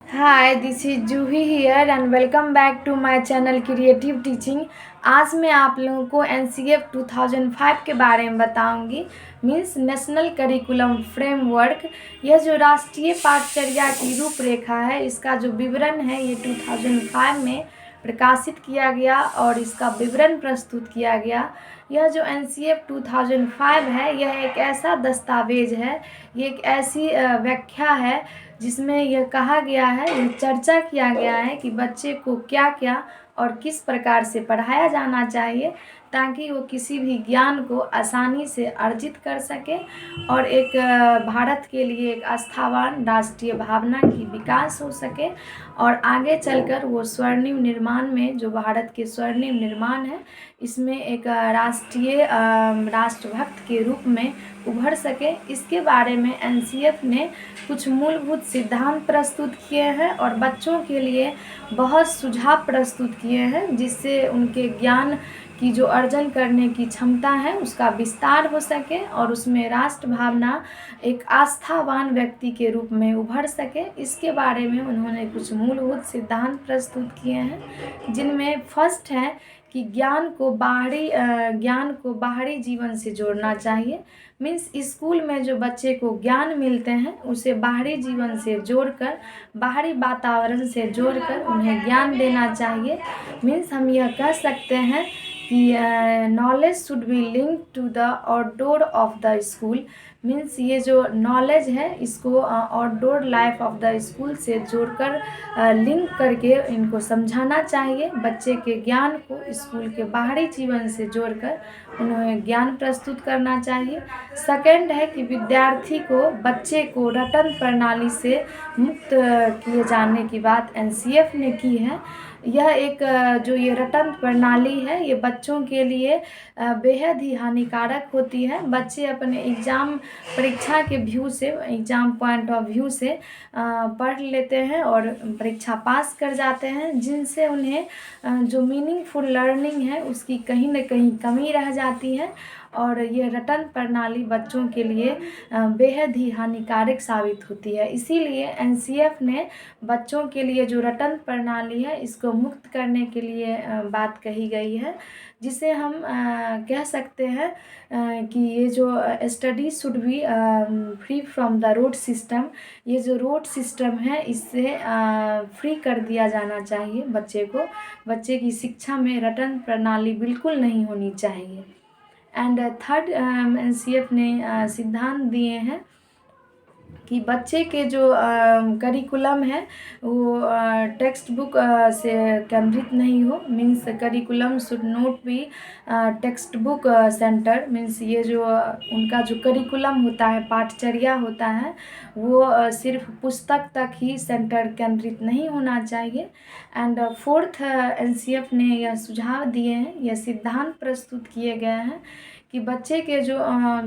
Hi, this is Juhi here and welcome back to my channel creative teaching. आज मैं आप लोगों को एनसीएफ 2005 के बारे में बताऊंगी। Means national curriculum framework. यह जो राष्ट्रीय पाठचर्या की रूपरेखा है, इसका जो विवरण है ये 2005 में प्रकाशित किया गया और इसका विवरण प्रस्तुत किया गया। यह जो एनसीएफ 2005 है, यह एक ऐसा दस्तावेज है, ये एक ऐसी व्याख्या है जिसमें यह कहा गया है, यह चर्चा किया गया है कि बच्चे को क्या क्या और किस प्रकार से पढ़ाया जाना चाहिए ताकि वो किसी भी ज्ञान को आसानी से अर्जित कर सके और एक भारत के लिए एक आस्थावान राष्ट्रीय भावना की विकास हो सके और आगे चलकर वो स्वर्णिम निर्माण में, जो भारत के स्वर्णिम निर्माण है, इसमें एक राष्ट्रीय राष्ट्रभक्त के रूप में उभर सके। इसके बारे में एनसीएफ ने कुछ मूलभूत सिद्धांत प्रस्तुत किए हैं और बच्चों के लिए बहुत सुझाव प्रस्तुत किए हैं, जिससे उनके ज्ञान की जो अर्जन करने की क्षमता है उसका विस्तार हो सके और उसमें राष्ट्र भावना एक आस्थावान व्यक्ति के रूप में उभर सके। इसके बारे में उन्होंने कुछ मूलभूत सिद्धांत प्रस्तुत किए हैं, जिनमें फर्स्ट है कि ज्ञान को बाहरी जीवन से जोड़ना चाहिए। मीन्स स्कूल में जो बच्चे को ज्ञान मिलते हैं उसे बाहरी जीवन से जोड़कर, बाहरी वातावरण से जोड़कर उन्हें ज्ञान देना चाहिए। मीन्स हम यह कह सकते हैं कि knowledge should be link to the outdoor of the school. Means ये जो नॉलेज है इसको outdoor life of the school से जोड़कर लिंक करके इनको समझाना चाहिए। बच्चे के ज्ञान को स्कूल के बाहरी जीवन से जोड़कर उन्हें ज्ञान प्रस्तुत करना चाहिए। सेकंड है कि विद्यार्थी को, बच्चे को रटन प्रणाली से मुक्त किए जाने की बात एनसीएफ ने की है। यह एक जो ये रटन प्रणाली है, ये बच्चों के लिए बेहद ही हानिकारक होती है। बच्चे अपने एग्ज़ाम परीक्षा के व्यू से, एग्ज़ाम पॉइंट ऑफ व्यू से पढ़ लेते हैं और परीक्षा पास कर जाते हैं, जिनसे उन्हें जो मीनिंगफुल लर्निंग है उसकी कहीं न कहीं कमी रह जाती है और ये रटन प्रणाली बच्चों के लिए बेहद ही हानिकारक साबित होती है। इसीलिए एनसीएफ ने बच्चों के लिए जो रटन प्रणाली है इसको मुक्त करने के लिए बात कही गई है, जिसे हम कह सकते हैं कि ये जो study should be free from the road system. ये जो रोड सिस्टम है इससे फ्री कर दिया जाना चाहिए बच्चे को। बच्चे की शिक्षा में रटन प्रणाली बिल्कुल नहीं होनी चाहिए। एंड थर्ड एनसीएफ ने सिद्धांत दिए हैं कि बच्चे के जो करिकुलम है वो टेक्स्ट बुक से केंद्रित नहीं हो। Means curriculum should not be text book centre. Means ये जो उनका जो करिकुलम होता है, पाठचर्या होता है, वो सिर्फ पुस्तक तक ही सेंटर केंद्रित नहीं होना चाहिए। एंड फोर्थ एनसीएफ ने यह सुझाव दिए हैं, यह सिद्धांत प्रस्तुत किए गए हैं कि बच्चे के जो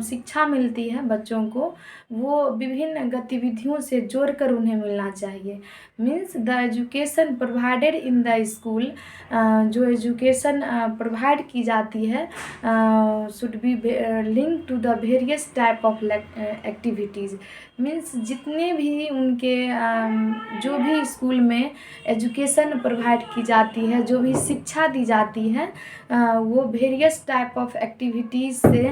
शिक्षा मिलती है बच्चों को, वो विभिन्न गतिविधियों से जोड़कर उन्हें मिलना चाहिए। Means the education provided in the school, जो एजुकेशन प्रोवाइड की जाती है should be link to the various type of activities. Means जितने भी उनके जो भी स्कूल में एजुकेशन प्रोवाइड की जाती है, जो भी शिक्षा दी जाती है, वो वेरियस टाइप ऑफ एक्टिविटीज़ से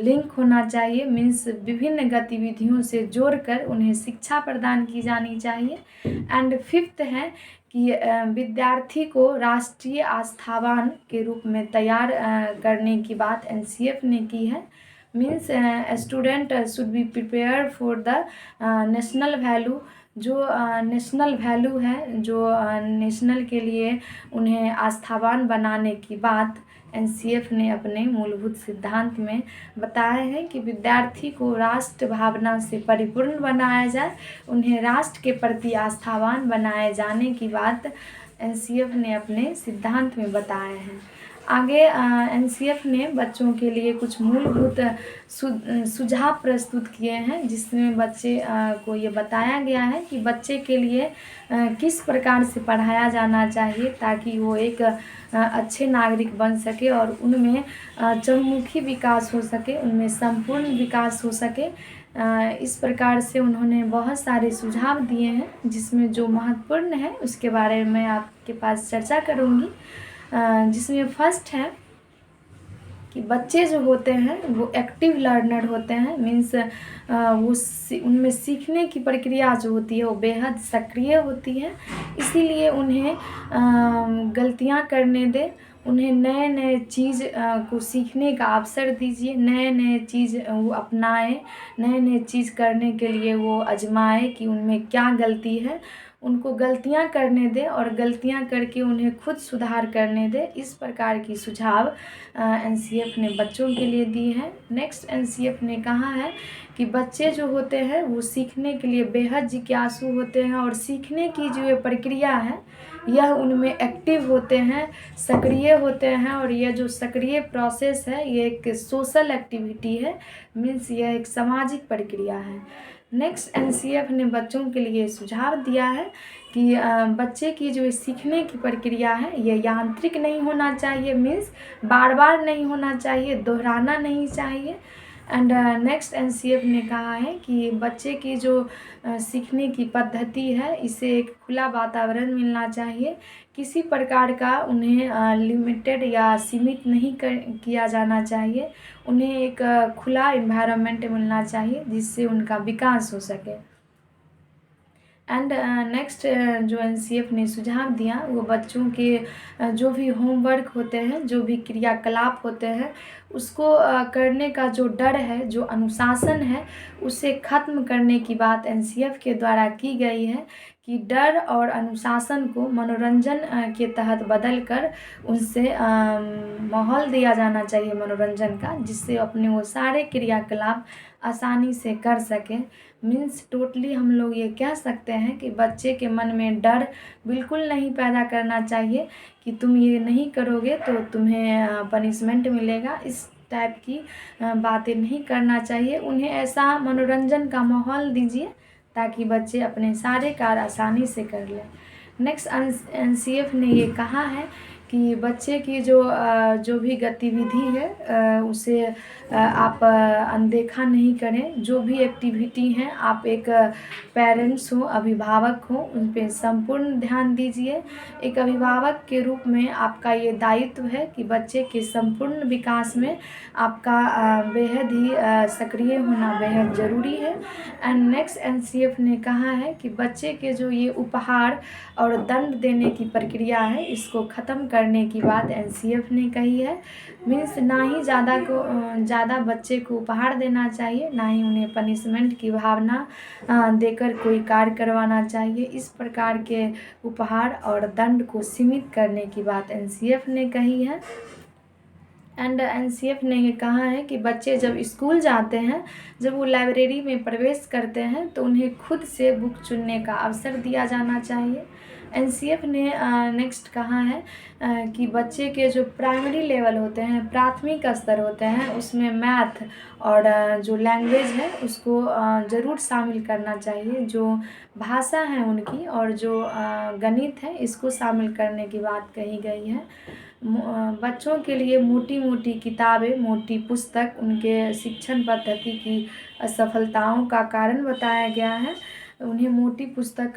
लिंक होना चाहिए। मीन्स विभिन्न गतिविधियों से जोड़कर उन्हें शिक्षा प्रदान की जानी चाहिए। एंड फिफ्थ है कि विद्यार्थी को राष्ट्रीय आस्थावान के रूप में तैयार करने की बात एनसीएफ ने की है। Means student should be prepare for the national value. जो नेशनल वैल्यू है, जो नेशनल के लिए उन्हें आस्थावान बनाने की बात एनसीएफ ने अपने मूलभूत सिद्धांत में बताया है कि विद्यार्थी को राष्ट्र भावना से परिपूर्ण बनाया जाए, उन्हें राष्ट्र के प्रति आस्थावान बनाए जाने की बात एनसीएफ ने अपने सिद्धांत में बताया है। आगे एनसीएफ ने बच्चों के लिए कुछ मूलभूत सुझाव प्रस्तुत किए हैं, जिसमें बच्चे को ये बताया गया है कि बच्चे के लिए किस प्रकार से पढ़ाया जाना चाहिए ताकि वो एक अच्छे नागरिक बन सके और उनमें चहुमुखी विकास हो सके, उनमें संपूर्ण विकास हो सके। इस प्रकार से उन्होंने बहुत सारे सुझाव दिए हैं, जिसमें जो महत्वपूर्ण है उसके बारे में मैं आपके पास चर्चा करूँगी। जिसमें फर्स्ट है कि बच्चे जो होते हैं वो एक्टिव लर्नर होते हैं। मीन्स उनमें सीखने की प्रक्रिया जो होती है वो बेहद सक्रिय होती है। इसीलिए उन्हें गलतियां करने दें, उन्हें नए नए चीज़ को सीखने का अवसर दीजिए, नए नए चीज़ वो अपनाएं, नए नए चीज़ करने के लिए वो आजमाएं कि उनमें क्या गलती है। उनको गलतियां करने दें और गलतियां करके उन्हें खुद सुधार करने दें। इस प्रकार की सुझाव एनसीएफ ने बच्चों के लिए दी है। नेक्स्ट एनसीएफ ने कहा है कि बच्चे जो होते हैं वो सीखने के लिए बेहद जिज्ञासु होते हैं और सीखने की जो ये प्रक्रिया है यह उनमें एक्टिव होते हैं, सक्रिय होते हैं। और यह जो सक्रिय प्रोसेस है ये एक सोशल एक्टिविटी है। मीन्स यह एक सामाजिक प्रक्रिया है। नेक्स्ट एनसीएफ ने बच्चों के लिए सुझाव दिया है कि बच्चे की जो सीखने की प्रक्रिया है ये यांत्रिक नहीं होना चाहिए। मीन्स बार बार नहीं होना चाहिए, दोहराना नहीं चाहिए। एंड नेक्स्ट एनसीएफ ने कहा है कि बच्चे की जो सीखने की पद्धति है इसे एक खुला वातावरण मिलना चाहिए। किसी प्रकार का उन्हें लिमिटेड या सीमित नहीं किया जाना चाहिए। उन्हें एक खुला इन्वायरमेंट मिलना चाहिए जिससे उनका विकास हो सके। एंड नेक्स्ट जो एनसीएफ ने सुझाव दिया वो बच्चों के जो भी होमवर्क होते हैं, जो भी क्रियाकलाप होते हैं, उसको करने का जो डर है, जो अनुशासन है, उसे ख़त्म करने की बात एनसीएफ के द्वारा की गई है कि डर और अनुशासन को मनोरंजन के तहत बदलकर उनसे माहौल दिया जाना चाहिए मनोरंजन का, जिससे अपने वो सारे क्रियाकलाप आसानी से कर सकें। मीन्स टोटली हम लोग ये कह सकते हैं कि बच्चे के मन में डर बिल्कुल नहीं पैदा करना चाहिए कि तुम ये नहीं करोगे तो तुम्हें पनिशमेंट मिलेगा। इस टाइप की बातें नहीं करना चाहिए। उन्हें ऐसा मनोरंजन का माहौल दीजिए ताकि बच्चे अपने सारे कार्य आसानी से कर लें। नेक्स्ट एनसीएफ ने ये कहा है कि बच्चे की जो भी गतिविधि है उसे आप अनदेखा नहीं करें। जो भी एक्टिविटी हैं आप एक पेरेंट्स हो, अभिभावक हो, उन पे संपूर्ण ध्यान दीजिए। एक अभिभावक के रूप में आपका ये दायित्व है कि बच्चे के संपूर्ण विकास में आपका बेहद ही सक्रिय होना बेहद ज़रूरी है। एंड नेक्स्ट एनसीएफ ने कहा है कि बच्चे के जो ये उपहार और दंड देने की प्रक्रिया है इसको ख़त्म करने की बात एनसीएफ ने कही है। मीन्स ना ही ज़्यादा बच्चे को उपहार देना चाहिए, ना ही उन्हें पनिशमेंट की भावना देकर कोई कार्य करवाना चाहिए। इस प्रकार के उपहार और दंड को सीमित करने की बात एनसीएफ ने कही है। एंड एनसीएफ ने ये कहा है कि बच्चे जब स्कूल जाते हैं, जब वो लाइब्रेरी में प्रवेश करते हैं तो उन्हें खुद से बुक चुनने का अवसर दिया जाना चाहिए। एनसीएफ ने नेक्स्ट कहा है कि बच्चे के जो प्राइमरी लेवल होते हैं, प्राथमिक स्तर होते हैं, उसमें मैथ और जो लैंग्वेज है उसको ज़रूर शामिल करना चाहिए। जो भाषा है उनकी और जो गणित है इसको शामिल करने की बात कही गई है। बच्चों के लिए मोटी मोटी किताबें, मोटी पुस्तक उनके शिक्षण पद्धति की असफलताओं का कारण बताया गया है। उन्हें मोटी पुस्तक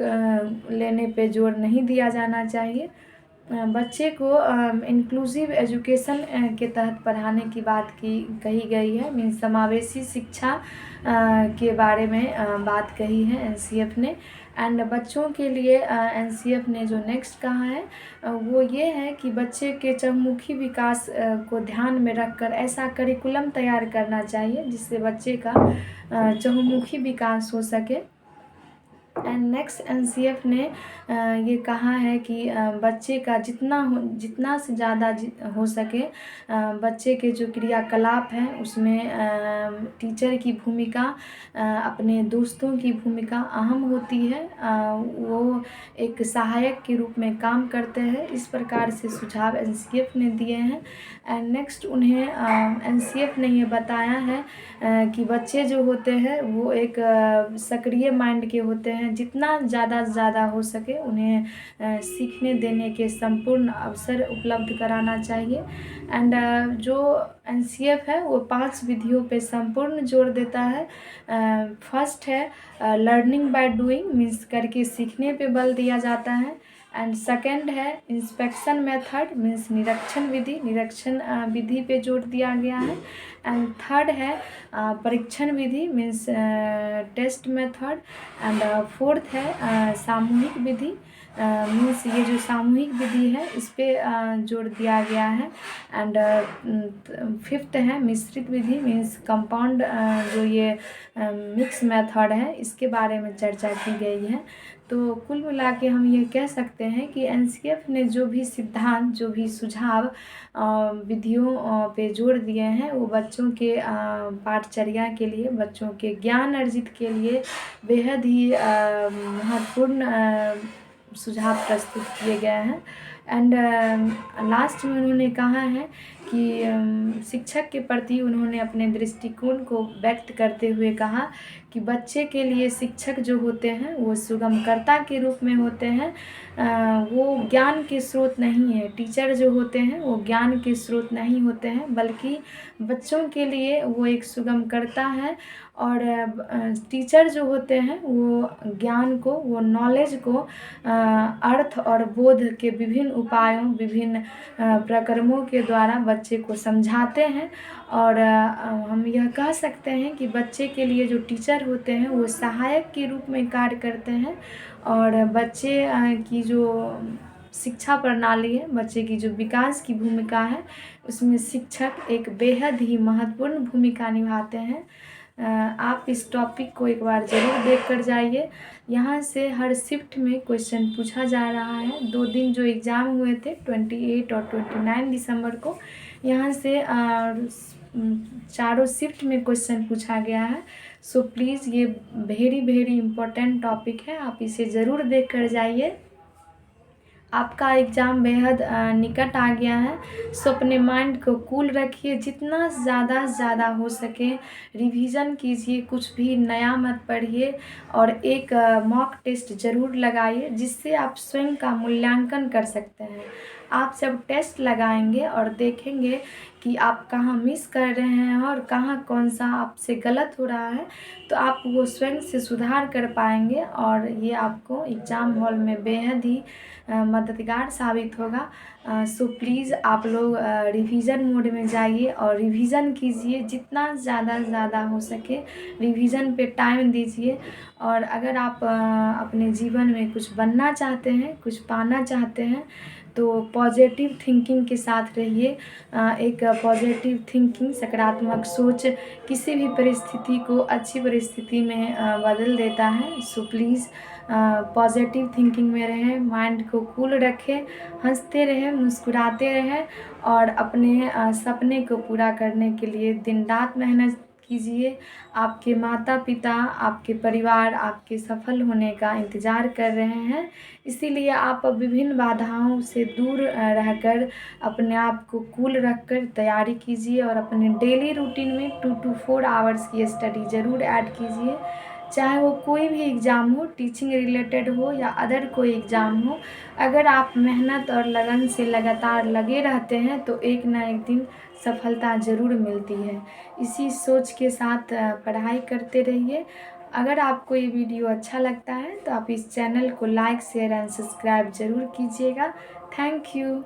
लेने पे जोर नहीं दिया जाना चाहिए। बच्चे को इंक्लूसिव एजुकेशन के तहत पढ़ाने की बात कही गई है। मीन्स समावेशी शिक्षा के बारे में बात कही है एनसीएफ ने। एंड बच्चों के लिए एनसीएफ ने जो नेक्स्ट कहा है वो ये है कि बच्चे के चहुमुखी विकास को ध्यान में रखकर ऐसा करिकुलम तैयार करना चाहिए जिससे बच्चे का चहुमुखी विकास हो सके। एंड नेक्स्ट एनसीएफ ने ये कहा है कि बच्चे का जितना से ज़्यादा हो सके बच्चे के जो क्रियाकलाप हैं उसमें टीचर की भूमिका, अपने दोस्तों की भूमिका अहम होती है। वो एक सहायक के रूप में काम करते हैं। इस प्रकार से सुझाव एनसीएफ ने दिए हैं। एंड नेक्स्ट उन्हें एनसीएफ ने ये बताया है कि बच्चे जो होते हैं वो एक सक्रिय माइंड के होते हैं, हैं जितना ज़्यादा से ज़्यादा हो सके उन्हें सीखने देने के संपूर्ण अवसर उपलब्ध कराना चाहिए। एंड जो एनसीएफ है वो 5 विधियों पे संपूर्ण जोर देता है। फर्स्ट है लर्निंग बाय डूइंग, मीन्स करके सीखने पे बल दिया जाता है। एंड सेकंड है इंस्पेक्शन मेथड, मीन्स निरीक्षण विधि, निरीक्षण विधि पे जोर दिया गया है। एंड थर्ड है परीक्षण विधि, means test method. And fourth है सामूहिक विधि, मीन्स ये जो सामूहिक विधि है इस पे जोर दिया गया है। एंड फिफ्थ है मिश्रित विधि, मीन्स कंपाउंड जो ये मिक्स मेथड है इसके बारे में चर्चा की गई है। तो कुल मिला के हम ये कह सकते हैं कि एनसीएफ ने जो भी सिद्धांत, जो भी सुझाव विधियों पे जोर दिए हैं वो बच्चों के पाठचर्या के लिए, बच्चों के ज्ञान अर्जित के लिए बेहद ही महत्वपूर्ण सुझाव प्रस्तुत किए गए हैं। एंड लास्ट में उन्होंने कहा है कि शिक्षक के प्रति उन्होंने अपने दृष्टिकोण को व्यक्त करते हुए कहा कि बच्चे के लिए शिक्षक जो होते हैं वो सुगमकर्ता के रूप में होते हैं, वो ज्ञान के स्रोत नहीं है। टीचर जो होते हैं वो ज्ञान के स्रोत नहीं होते हैं, बल्कि बच्चों के लिए वो एक सुगमकर्ता है। और टीचर जो होते हैं वो ज्ञान को, वो नॉलेज को अर्थ और बोध के विभिन्न उपायों, विभिन्न प्रक्रमों के द्वारा बच्चे को समझाते हैं। और हम यह कह सकते हैं कि बच्चे के लिए जो टीचर होते हैं वो सहायक के रूप में कार्य करते हैं। और बच्चे की जो शिक्षा प्रणाली है, बच्चे की जो विकास की भूमिका है, उसमें शिक्षक एक बेहद ही महत्वपूर्ण भूमिका निभाते हैं। आप इस टॉपिक को एक बार ज़रूर देख कर जाइए। यहाँ से हर शिफ्ट में क्वेश्चन पूछा जा रहा है। 2 दिन जो एग्ज़ाम हुए थे 28 और 29 दिसंबर को, यहाँ से चारों शिफ्ट में क्वेश्चन पूछा गया है। सो प्लीज़ ये वेरी इम्पोर्टेंट टॉपिक है, आप इसे ज़रूर देख कर जाइए। आपका एग्ज़ाम बेहद निकट आ गया है। सो अपने माइंड को कूल रखिए, जितना ज़्यादा हो सके रिवीजन कीजिए, कुछ भी नया मत पढ़िए। और एक मॉक टेस्ट ज़रूर लगाइए जिससे आप स्वयं का मूल्यांकन कर सकते हैं। आप जब टेस्ट लगाएंगे और देखेंगे कि आप कहाँ मिस कर रहे हैं और कहाँ कौन सा आपसे गलत हो रहा है, तो आप वो स्वयं से सुधार कर पाएंगे और ये आपको एग्ज़ाम हॉल में बेहद ही मददगार साबित होगा। सो प्लीज़ आप लोग रिवीजन मोड में जाइए और रिवीजन कीजिए, जितना ज़्यादा हो सके रिवीजन पे टाइम दीजिए। और अगर आप अपने जीवन में कुछ बनना चाहते हैं, कुछ पाना चाहते हैं, तो पॉजिटिव थिंकिंग के साथ रहिए। एक पॉजिटिव थिंकिंग, सकारात्मक सोच किसी भी परिस्थिति को अच्छी परिस्थिति में बदल देता है। सो प्लीज़ पॉजिटिव थिंकिंग में रहें, माइंड को कूल रखें, हंसते रहें, मुस्कुराते रहें और अपने सपने को पूरा करने के लिए दिन रात मेहनत कीजिए। आपके माता पिता, आपके परिवार आपके सफल होने का इंतज़ार कर रहे हैं, इसीलिए आप विभिन्न बाधाओं से दूर रहकर अपने आप को कूल रखकर तैयारी कीजिए और अपने डेली रूटीन में 2 to 4 आवर्स की स्टडी ज़रूर ऐड कीजिए। चाहे वो कोई भी एग्ज़ाम हो, टीचिंग रिलेटेड हो या अदर कोई एग्ज़ाम हो, अगर आप मेहनत और लगन से लगातार लगे रहते हैं तो एक ना एक दिन सफलता ज़रूर मिलती है। इसी सोच के साथ पढ़ाई करते रहिए। अगर आपको ये वीडियो अच्छा लगता है तो आप इस चैनल को लाइक, शेयर एंड सब्सक्राइब ज़रूर कीजिएगा। Thank you.